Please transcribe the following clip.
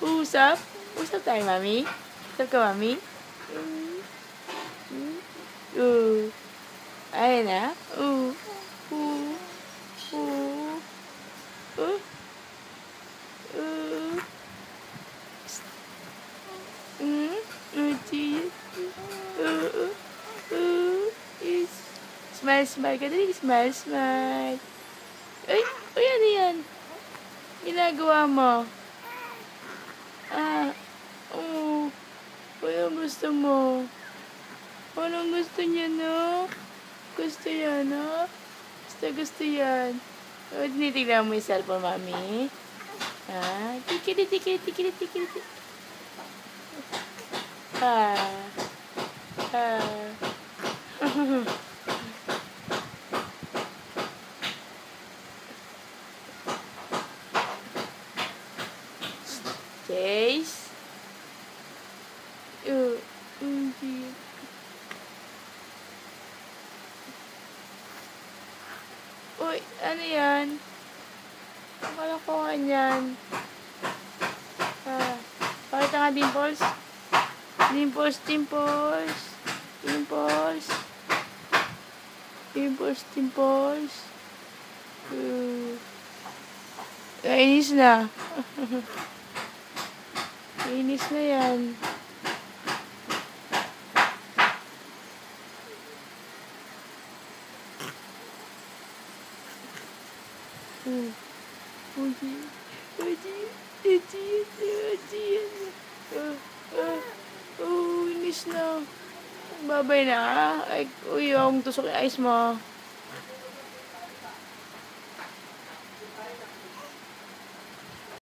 Usap? Usap tayo, mami? Usap ka, mami? Ayun na. Smile, smile ka dali. Smile, smile. Ay, ano yan? Ginagawa mo? Anong gusto mo? Anong gusto niya, no? Gusto yan, no? Gusto yan. Tinitignan mo yung cellphone, mami? Tikili. Chase? Uy, ano yan? Ang kalokohan yan. Pakita nga, Dimples. Dimples. Inis na. Inis na yan. Inis na. Babay na. Ay, uy, yung tusok yung ice mo.